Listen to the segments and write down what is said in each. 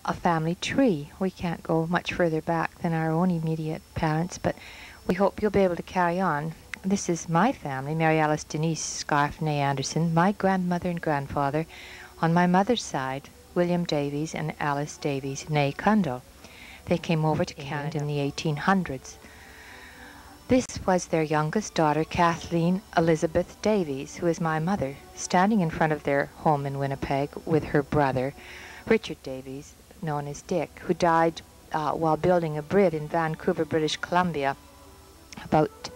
a family tree. We can't go much further back than our own immediate parents, but we hope you'll be able to carry on. This is my family, Mary Alice Denise Scarf née Anderson, my grandmother and grandfather. On my mother's side, William Davies and Alice Davies née Cundall. They came over to Canada in the 1800s. This was their youngest daughter, Kathleen Elizabeth Davies, who is my mother, standing in front of their home in Winnipeg with her brother, Richard Davies, known as Dick, who died while building a bridge in Vancouver, British Columbia, about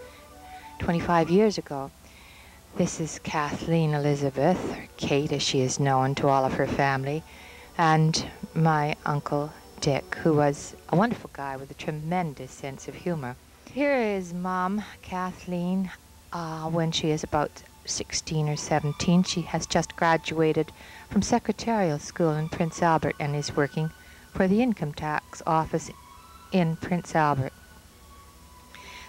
25 years ago. This is Kathleen Elizabeth, or Kate as she is known to all of her family, and my uncle Dick, who was a wonderful guy with a tremendous sense of humor. Here is Mom, Kathleen, when she is about 16 or 17. She has just graduated from secretarial school in Prince Albert and is working for the income tax office in Prince Albert.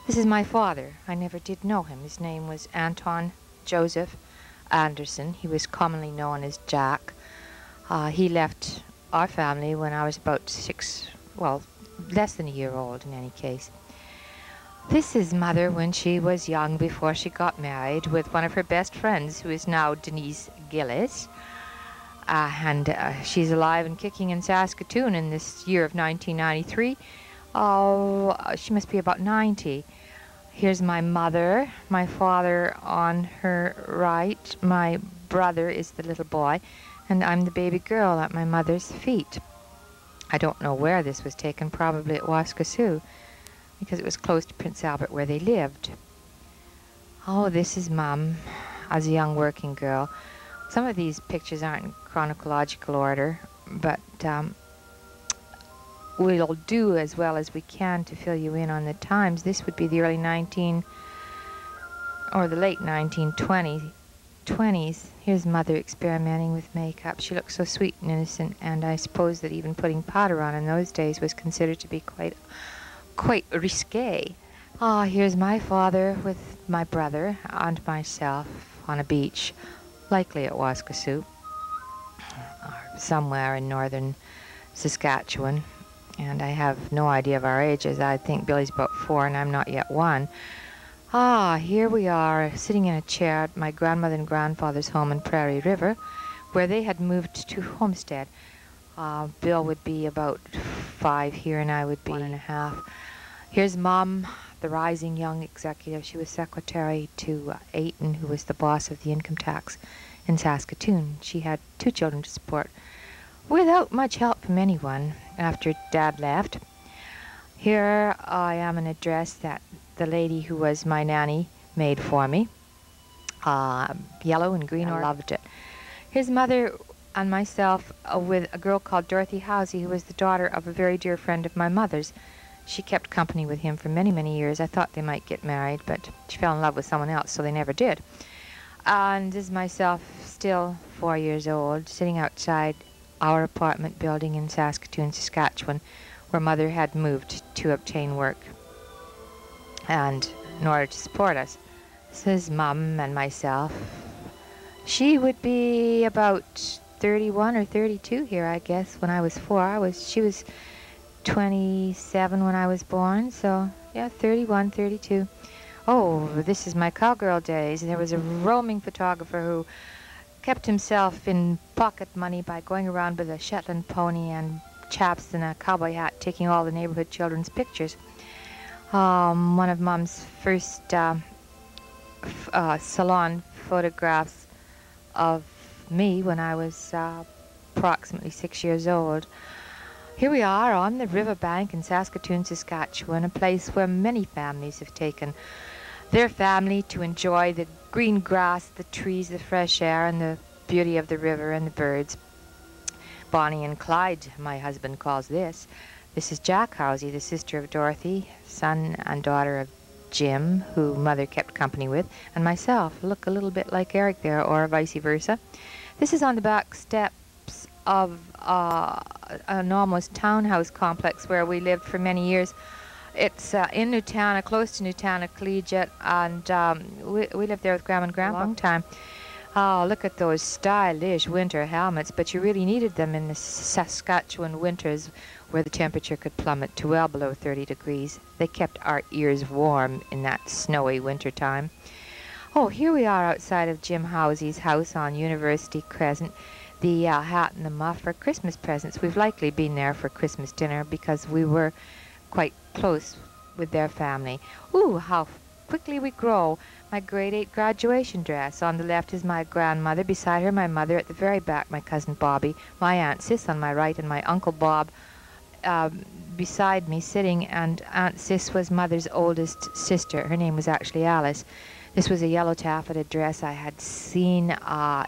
This is my father. I never did know him. His name was Anton Joseph Anderson. He was commonly known as Jack. He left our family when I was about less than a year old in any case. This is Mother when she was young, before she got married, with one of her best friends, who is now Denise Gillis. She's alive and kicking in Saskatoon in this year of 1993. She must be about 90. Here's my mother, my father on her right. My brother is the little boy, and I'm the baby girl at my mother's feet. I don't know where this was taken, probably at Waskesiu, because it was close to Prince Albert where they lived. Oh, this is Mom as a young working girl. Some of these pictures aren't in chronological order, but we'll do as well as we can to fill you in on the times. This would be the early the late 1920s. Here's Mother experimenting with makeup. She looks so sweet and innocent, and I suppose that even putting powder on in those days was considered to be quite risque. Here's my father with my brother and myself on a beach, likely at Waskesiu, or somewhere in northern Saskatchewan. And I have no idea of our ages. I think Billy's about 4 and I'm not yet 1. Here we are, sitting in a chair at my grandmother and grandfather's home in Prairie River, where they had moved to Homestead. Bill would be about 5 here, and I would be 1.5. Here's Mom, the rising young executive. She was secretary to Ayton, who was the boss of the income tax in Saskatoon. She had 2 children to support, without much help from anyone after Dad left. Here I am in a dress that the lady who was my nanny made for me. Yellow and green. I loved it. Here's Mother and myself with a girl called Dorothy Housey, who was the daughter of a very dear friend of my mother's. She kept company with him for many, many years. I thought they might get married, but she fell in love with someone else, so they never did. And this is myself, still 4 years old, sitting outside our apartment building in Saskatoon, Saskatchewan, where Mother had moved to obtain work and in order to support us. This is Mom and myself. She would be about 31 or 32 here, I guess, when I was 4. She was 27 when I was born, so yeah, 31, 32. Oh, this is my cowgirl days. There was a roaming photographer who kept himself in pocket money by going around with a Shetland pony and chaps in a cowboy hat, taking all the neighborhood children's pictures. One of Mom's first salon photographs of me when I was approximately 6 years old. Here we are on the riverbank in Saskatoon, Saskatchewan, a place where many families have taken their family to enjoy the green grass, the trees, the fresh air, and the beauty of the river and the birds. Bonnie and Clyde, my husband calls this. This is Jack Housey, the sister of Dorothy, son and daughter of Jim, who Mother kept company with, and myself. Look a little bit like Eric there, or vice versa. This is on the back steps of an almost townhouse complex where we lived for many years. It's in Newtowna, close to Newtowna Collegiate, and we lived there with Grandma and Grandpa a long time. Oh, look at those stylish winter helmets, but you really needed them in the Saskatchewan winters where the temperature could plummet to well below 30 degrees. They kept our ears warm in that snowy winter time. Oh, here we are outside of Jim Housy's house on University Crescent. The hat and the muff are Christmas presents. We've likely been there for Christmas dinner because we were quite close with their family. Ooh, how quickly we grow. My grade 8 graduation dress. On the left is my grandmother. Beside her, my mother. At the very back, my cousin Bobby. My Aunt Sis on my right, and my Uncle Bob beside me sitting. And Aunt Sis was Mother's oldest sister. Her name was actually Alice. This was a yellow taffeta dress. I had seen a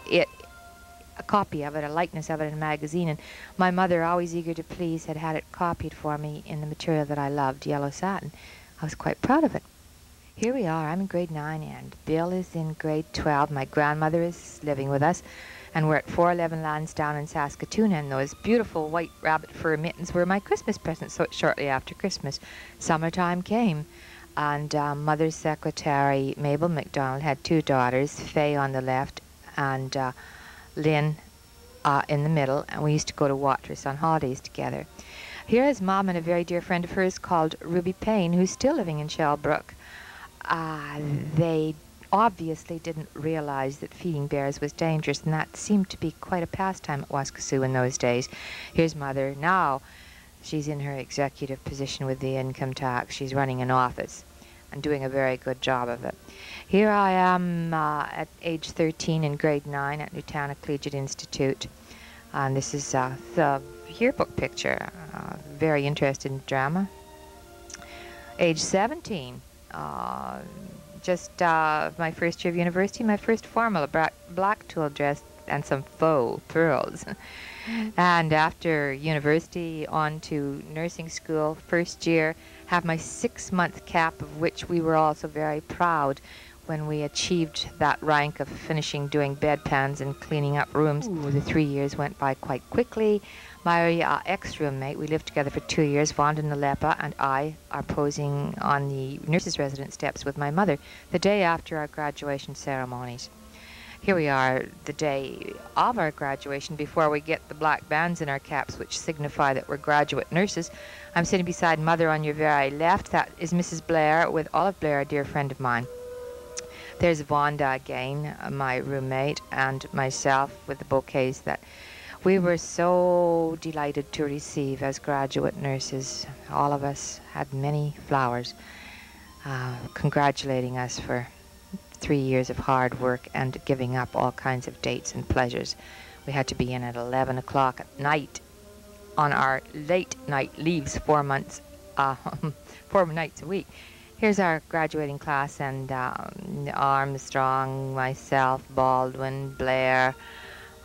copy of it, a likeness of it in a magazine, and my mother, always eager to please, had it copied for me in the material that I loved, yellow satin. I was quite proud of it. Here we are. I'm in grade 9 and Bill is in grade 12. My grandmother is living with us, and we're at 411 Lansdowne in Saskatoon, and those beautiful white rabbit fur mittens were my Christmas present. So shortly after Christmas, summertime came, and Mother's secretary, Mabel MacDonald, had 2 daughters, Faye on the left and Lynn in the middle, and we used to go to Watrous on holidays together. Here is Mom and a very dear friend of hers called Ruby Payne, who's still living in Shellbrook. They obviously didn't realize that feeding bears was dangerous, and that seemed to be quite a pastime at Waskesiu in those days. Here's Mother. Now she's in her executive position with the income tax. She's running an office and doing a very good job of it. Here I am at age 13 in grade 9 at Newtowna Collegiate Institute. And this is the yearbook picture. Very interested in drama. Age 17. Just my first year of university, my first formal, a black tulle dress and some faux pearls. And after university, on to nursing school, first year, have my 6-month cap, of which we were also very proud when we achieved that rank of finishing doing bedpans and cleaning up rooms. Ooh, the 3 years went by quite quickly. My ex-roommate, we lived together for 2 years, Vonda Nalepa, and I are posing on the nurse's residence steps with my mother the day after our graduation ceremonies. Here we are, the day of our graduation, before we get the black bands in our caps, which signify that we're graduate nurses. I'm sitting beside Mother on your very left. That is Mrs. Blair, with Olive Blair, a dear friend of mine. There's Vonda again, my roommate, and myself with the bouquets that we were so delighted to receive as graduate nurses. All of us had many flowers congratulating us for 3 years of hard work and giving up all kinds of dates and pleasures. We had to be in at 11 o'clock at night on our late night leaves, 4 months, 4 nights a week. Here's our graduating class, and Armstrong, myself, Baldwin, Blair,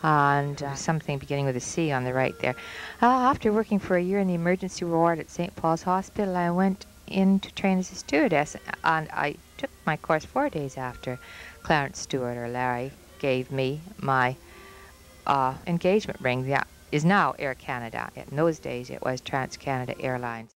and something beginning with a C on the right there. After working for a year in the emergency ward at St. Paul's Hospital, I went in to train as a stewardess, and I took my course 4 days after. Clarence Stewart, or Larry, gave me my engagement ring that is now Air Canada. In those days, it was Trans-Canada Airlines.